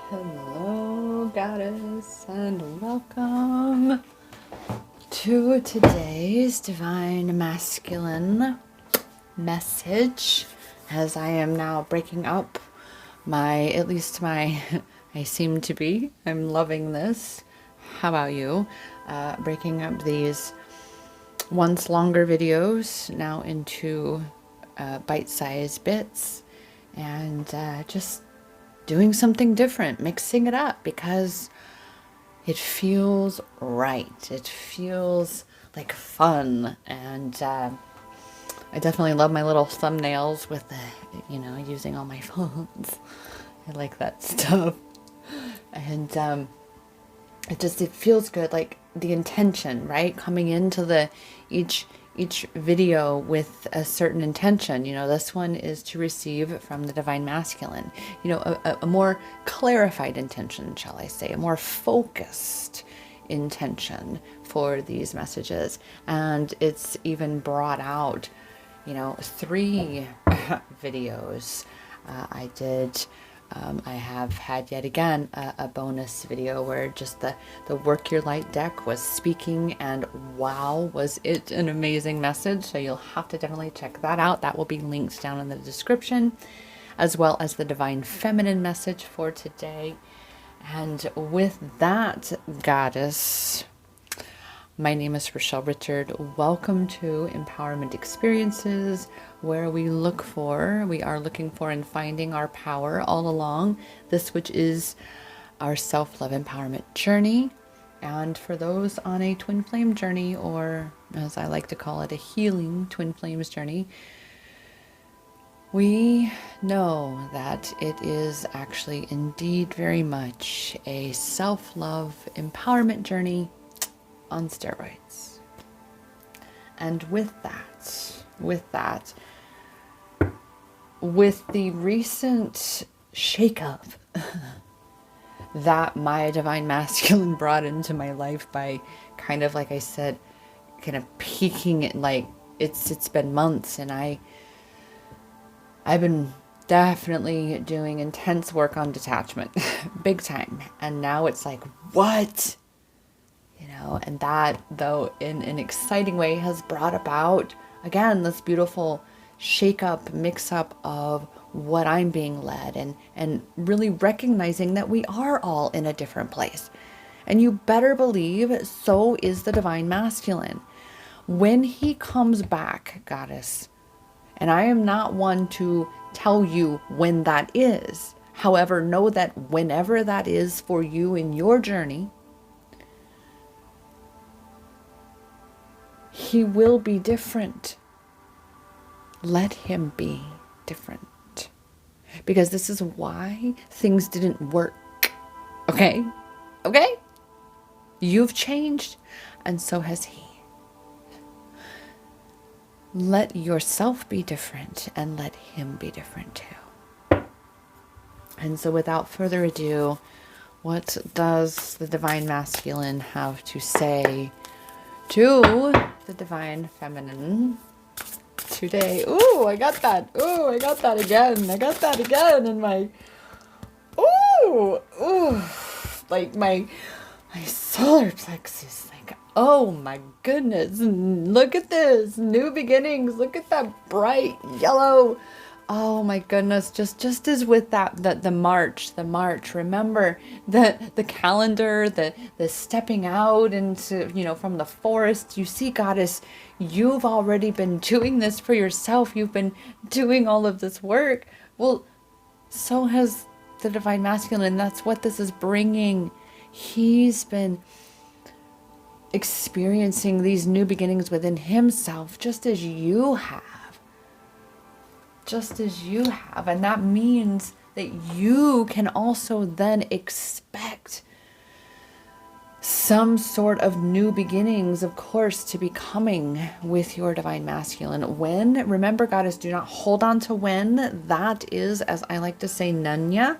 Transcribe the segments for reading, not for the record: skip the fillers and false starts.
Hello, goddess, and welcome to today's divine masculine message. As I am now breaking up at least my, I seem to be, I'm loving this. How about you? Breaking up these once longer videos now into bite-sized bits, and just doing something different, mixing it up, because it feels right. It feels like fun. And I definitely love my little thumbnails with the, using all my phones. I like that stuff. And it feels good, like the intention, right? Coming into each video with a certain intention. This one is to receive from the divine masculine, a more clarified intention, shall I say, a more focused intention for these messages. And it's even brought out, 3 videos I did. I have had yet again a bonus video where just the Work Your Light deck was speaking, and wow, was it an amazing message. So you'll have to definitely check that out. That will be linked down in the description, as well as the divine feminine message for today. And with that, goddess, my name is Rochelle Richard. Welcome to Empowerment Experiences, where we are looking for and finding our power all along this, which is our self-love empowerment journey. And for those on a twin flame journey, or as I like to call it, a healing twin flames journey, we know that it is actually indeed very much a self-love empowerment journey on steroids. And with the recent shakeup that my divine masculine brought into my life by kind of, like I said, kind of peaking it, like it's been months, and I've been definitely doing intense work on detachment, big time. And now it's like, what? And that, though, in an exciting way, has brought about, again, this beautiful shake-up, mix-up of what I'm being led, and really recognizing that we are all in a different place. And you better believe so is the divine masculine. When he comes back, goddess, and I am not one to tell you when that is. However, know that whenever that is for you in your journey, he will be different. Let him be different. Because this is why things didn't work. Okay? Okay? You've changed, and so has he. Let yourself be different, and let him be different too. And so without further ado, what does the divine masculine have to say to the divine feminine today? Ooh, I got that. Ooh, I got that again. I got that again in my, like my solar plexus. Like, oh my goodness, look at this, new beginnings. Look at that bright yellow. Oh my goodness, just as with that, the march, remember the calendar, the stepping out into, from the forest. You see, goddess, you've already been doing this for yourself. You've been doing all of this work. Well, so has the divine masculine. That's what this is bringing. He's been experiencing these new beginnings within himself, just as you have. And that means that you can also then expect some sort of new beginnings, of course, to be coming with your divine masculine. When, remember, goddess, do not hold on to when. That is, as I like to say, nanya.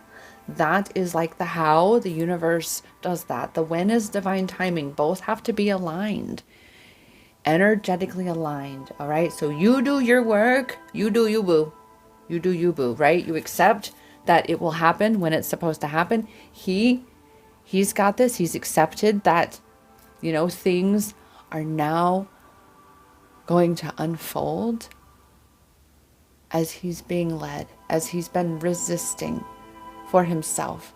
That is like the how. The universe does that. The when is divine timing. Both have to be aligned. Energetically aligned. All right. So you do your work. You do you, boo. You do you, boo, right? You accept that it will happen when it's supposed to happen. He's got this. He's accepted that, things are now going to unfold as he's being led, as he's been resisting for himself.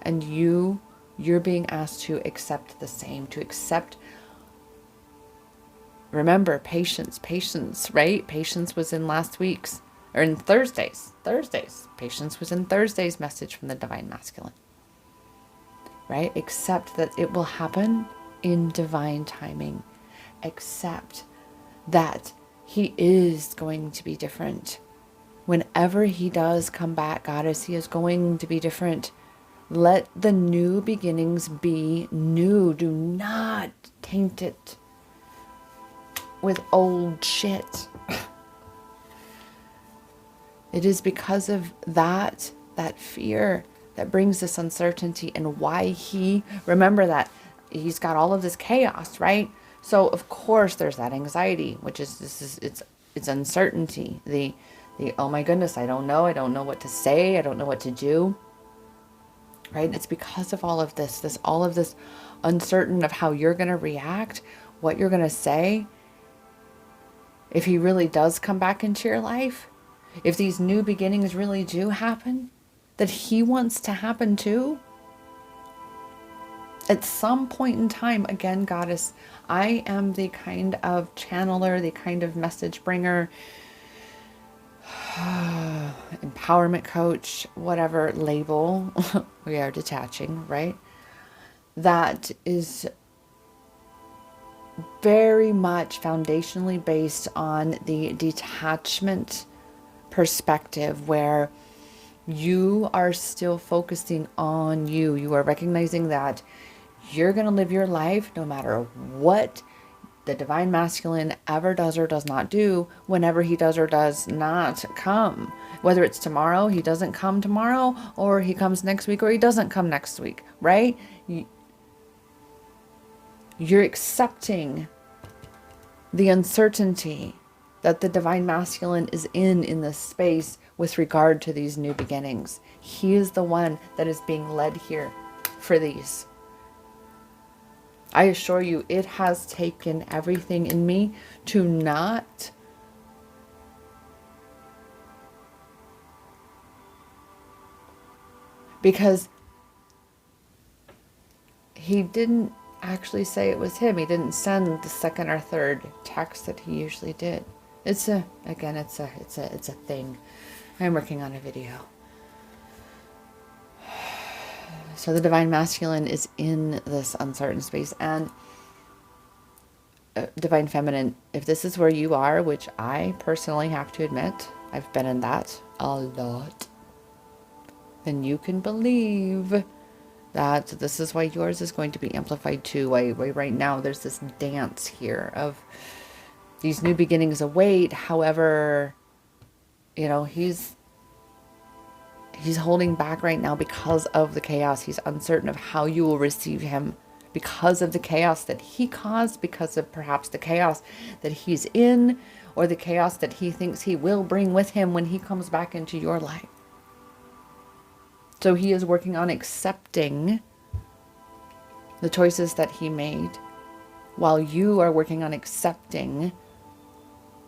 And you're being asked to accept the same, to accept. Remember, patience, right? Patience was in last week's, or in Thursday's. Patience was in Thursday's message from the Divine Masculine, right? Accept that it will happen in divine timing. Accept that he is going to be different. Whenever he does come back, Goddess, he is going to be different. Let the new beginnings be new. Do not taint it with old shit. It is because of that fear that brings this uncertainty, and why remember that he's got all of this chaos, right? So of course there's that anxiety, which is it's uncertainty. The oh my goodness, I don't know what to say, I don't know what to do. Right? It's because of all of this uncertain of how you're going to react, what you're going to say. If he really does come back into your life, if these new beginnings really do happen, that he wants to happen too. At some point in time, again, Goddess, I am the kind of channeler, the kind of message bringer, empowerment coach, whatever label we are detaching, right? That is very much foundationally based on the detachment perspective, where you are still focusing on you. You are recognizing that you're going to live your life no matter what the Divine Masculine ever does or does not do, whenever he does or does not come. Whether it's tomorrow, he doesn't come tomorrow, or he comes next week, or he doesn't come next week, right? You're accepting the uncertainty that the Divine Masculine is in this space with regard to these new beginnings. He is the one that is being led here for these. I assure you, it has taken everything in me to not because he didn't actually say it was him. He didn't send the second or third text that he usually did. It's a thing. I'm working on a video. So the Divine Masculine is in this uncertain space, and Divine Feminine, if this is where you are, which I personally have to admit, I've been in that a lot, then you can believe that this is why yours is going to be amplified too. Why right now there's this dance here of these new beginnings await. However, he's holding back right now because of the chaos. He's uncertain of how you will receive him because of the chaos that he caused, because of perhaps the chaos that he's in, or the chaos that he thinks he will bring with him when he comes back into your life. So he is working on accepting the choices that he made, while you are working on accepting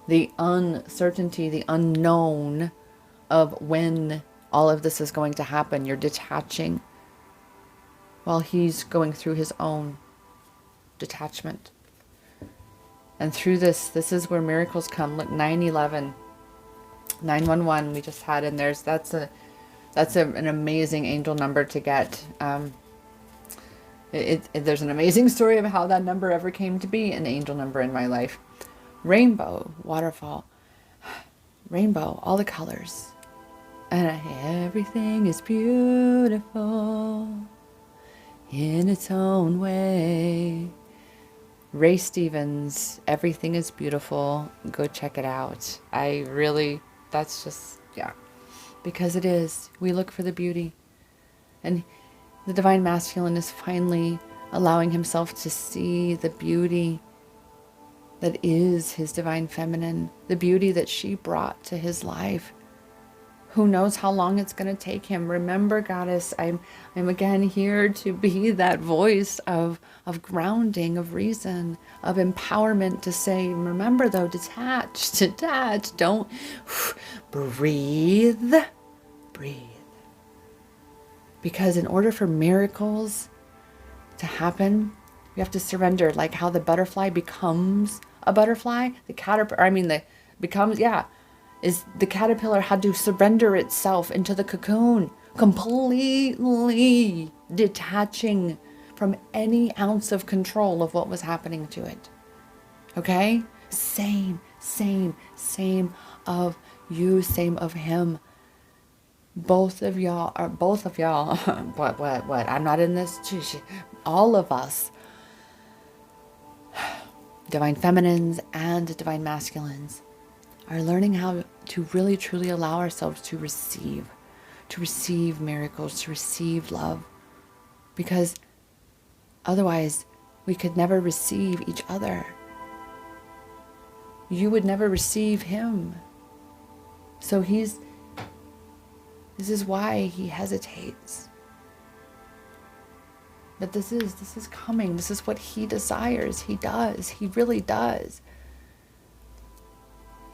the uncertainty, the unknown of when all of this is going to happen. You're detaching while he's going through his own detachment. And through this is where miracles come. Look, 911, 911 we just had, and that's an amazing angel number to get. There's an amazing story of how that number ever came to be an angel number in my life. Rainbow, waterfall, rainbow, all the colors. And everything is beautiful in its own way. Ray Stevens, Everything is Beautiful. Go check it out. That's just, yeah. Because it is. We look for the beauty. And the Divine Masculine is finally allowing himself to see the beauty that is his Divine Feminine. The beauty that she brought to his life. Who knows how long it's going to take him? Remember, Goddess, I'm again here to be that voice of grounding, of reason, of empowerment to say, remember though, detach, don't breathe, breathe. Because in order for miracles to happen, you have to surrender, like how the butterfly becomes a butterfly, the caterpillar, is the caterpillar had to surrender itself into the cocoon, completely detaching from any ounce of control of what was happening to it. Okay? Same of you, same of him. Both of y'all, what? I'm not in this. All of us, divine feminines and divine masculines, are learning how to really truly allow ourselves to receive miracles, to receive love. Because otherwise we could never receive each other. You would never receive him. So this is why he hesitates. But this is coming. This is what he desires. He does. He really does.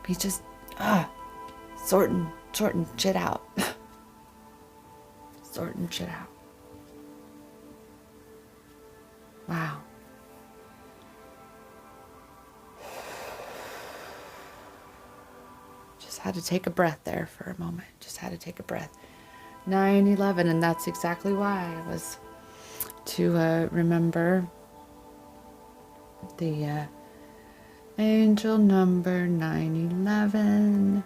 He's just sorting shit out. Sorting shit out. Wow. Just had to take a breath there for a moment. Just had to take a breath. 9/11, and that's exactly why I was to remember the angel number 9/11.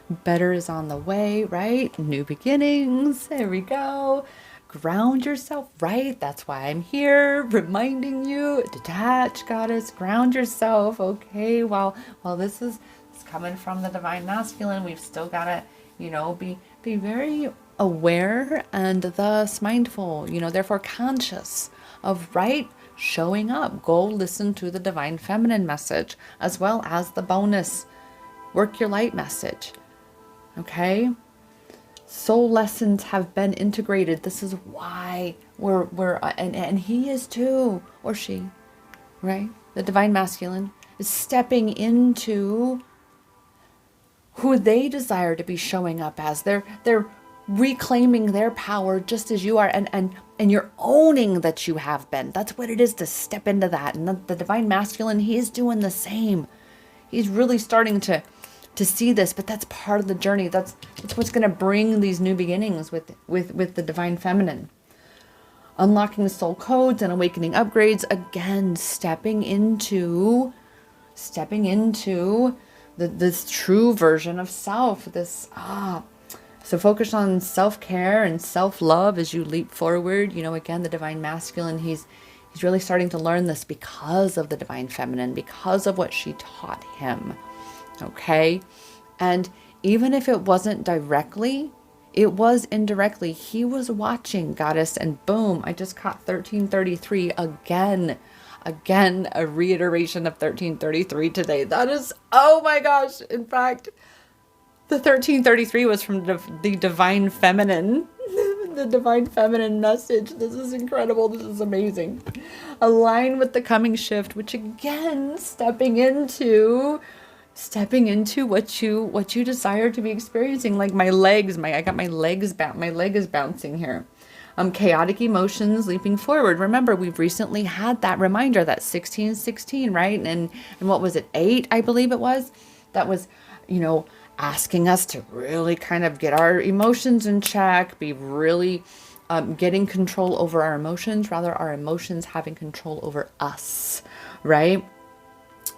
Better is on the way, right? New beginnings. There we go. Ground yourself, right? That's why I'm here, reminding you. Detach, Goddess. Ground yourself. Okay. While this is coming from the divine masculine, we've still gotta, be very aware and thus mindful. Therefore conscious of showing up. Go listen to the divine feminine message as well as the bonus work your light message. Okay? Soul lessons have been integrated. This is why we're and he is too, or she, right? The divine masculine is stepping into who they desire to be showing up as. They're reclaiming their power just as you are, and you're owning that you have been. That's what it is to step into that. And the divine masculine, he's doing the same. He's really starting to see this, but that's part of the journey. That's what's going to bring these new beginnings with the divine feminine. Unlocking soul codes and awakening upgrades. Again, stepping into this true version of self. So focus on self-care and self-love as you leap forward. Again, the divine masculine, he's really starting to learn this because of the divine feminine, because of what she taught him. Okay? And even if it wasn't directly, it was indirectly. He was watching, Goddess, and boom, I just caught 1333 again. Again, a reiteration of 1333 today. That is, oh my gosh. In fact, the 1333 was from the divine feminine. The divine feminine message. This is incredible. This is amazing. Align with the coming shift, which again, stepping into what you desire to be experiencing. Like my legs, I got my leg is bouncing here. Chaotic emotions leaping forward. Remember, we've recently had that reminder, that 1616, right? And what was it, 8, I believe it was? That was, asking us to really kind of get our emotions in check, be really getting control over our emotions, rather our emotions having control over us, right?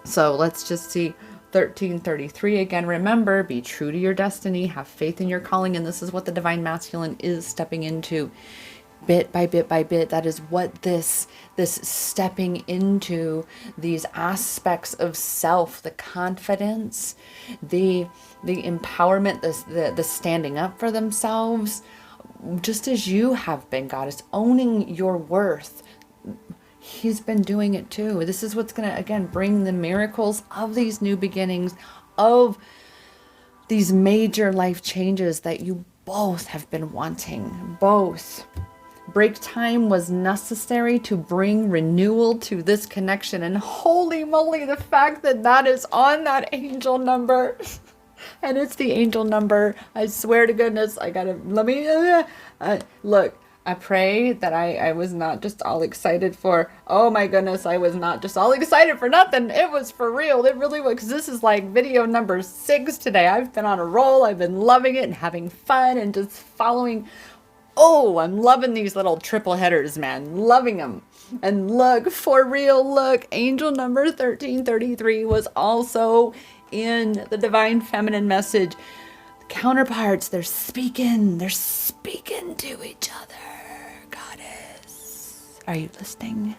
So let's just see 1333 again. Remember, be true to your destiny, have faith in your calling, and this is what the divine masculine is stepping into. Bit by bit by bit, that is what this stepping into these aspects of self, the confidence, the empowerment, the standing up for themselves, just as you have been, Goddess, owning your worth. He's been doing it too. This is what's going to, again, bring the miracles of these new beginnings, of these major life changes that you both have been wanting. Both. Break time was necessary to bring renewal to this connection. And holy moly, the fact that that is on that angel number. And it's the angel number. I swear to goodness, I gotta, let me, look, I pray that I was not just all excited for, oh my goodness, I was not just all excited for nothing. It was for real. It really was, because this is like video number 6 today. I've been on a roll. I've been loving it and having fun and just following. Oh, I'm loving these little triple headers, man. Loving them. And look, for real, look, angel number 1333 was also in the Divine Feminine message. Counterparts, they're speaking to each other. Goddess, are you listening?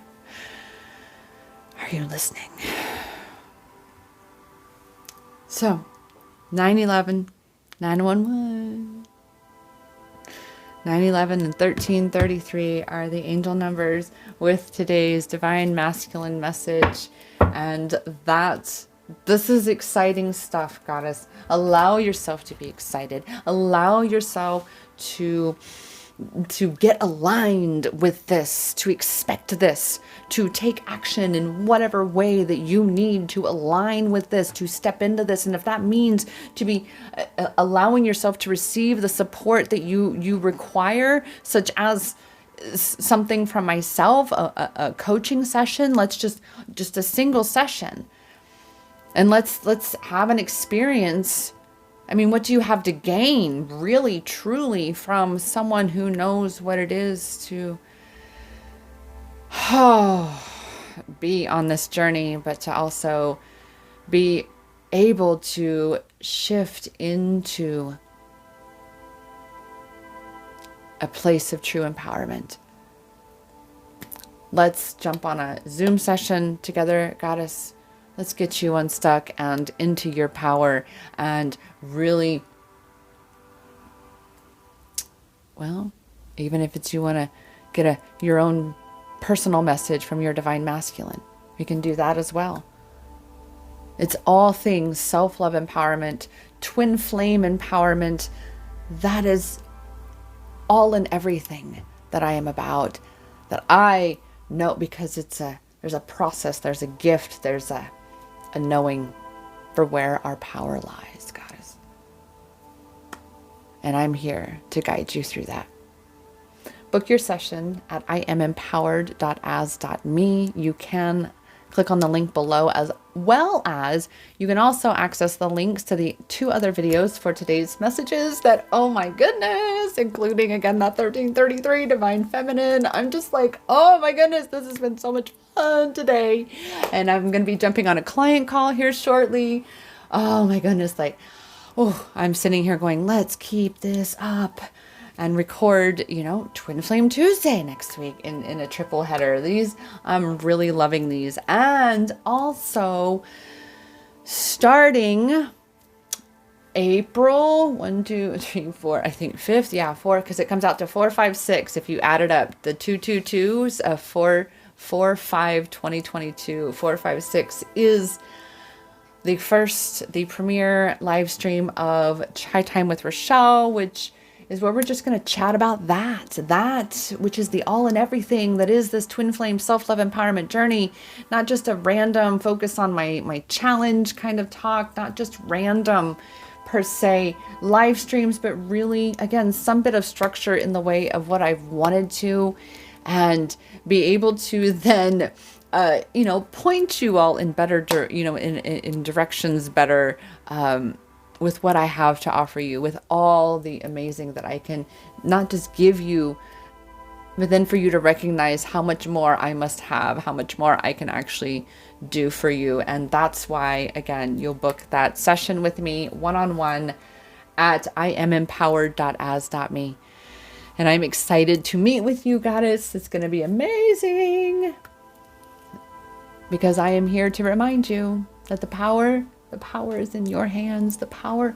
Are you listening? So 9/11, 9/11, 9/11 and 1333 are the angel numbers with today's Divine Masculine message. And this is exciting stuff, Goddess. Allow yourself to be excited. Allow yourself to get aligned with this, to expect this, to take action in whatever way that you need to align with this, to step into this. And if that means to be allowing yourself to receive the support that you require, such as something from myself, a coaching session, let's just a single session. And let's have an experience. I mean, what do you have to gain, really, truly, from someone who knows what it is to be on this journey, but to also be able to shift into a place of true empowerment? Let's jump on a Zoom session together, Goddess. Let's get you unstuck and into your power and really, well, even if it's you want to get your own personal message from your Divine Masculine, we can do that as well. It's all things self-love empowerment, twin flame empowerment. That is all and everything that I am about, that I know, because there's a process, there's a gift, there's a knowing for where our power lies, Goddess. And I'm here to guide you through that. Book your session at iamempowered.as.me. You can click on the link below, as well as you can also access the links to the 2 other videos for today's messages that, oh my goodness, including again that 1333 Divine Feminine. I'm just like, oh my goodness, this has been so much fun today. And I'm going to be jumping on a client call here shortly. Oh my goodness, like, oh, I'm sitting here going, let's keep this up and record, Twin Flame Tuesday next week in a triple header. These, I'm really loving these. And also starting April 1, 2, 3, 4, I think 5th. Yeah, 4, because it comes out to 4, 5, 6. If you add it up, the 222s of 4, 5, 2022, 4, 5, 6 is the premiere live stream of Chai Time with Rochelle, which is where we're just going to chat about that which is the all and everything that is this twin flame self-love empowerment journey. Not just a random focus on my challenge kind of talk, not just random per se live streams, but really, again, some bit of structure in the way of what I've wanted to, and be able to then point you all in better, in directions better, with what I have to offer you, with all the amazing that I can not just give you, but then for you to recognize how much more I must have, how much more I can actually do for you. And that's why, again, you'll book that session with me one-on-one at iamempowered.as.me. And I'm excited to meet with you, Goddess. It's going to be amazing, because I am here to remind you that the power is in your hands. The power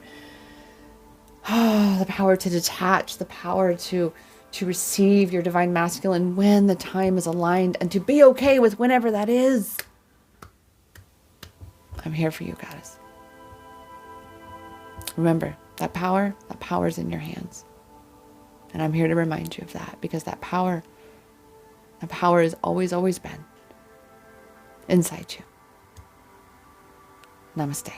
to detach, the power to receive your Divine Masculine when the time is aligned, and to be okay with whenever that is. I'm here for you, Goddess. Remember, that power is in your hands. And I'm here to remind you of that, because that power has always been inside you. Namaste.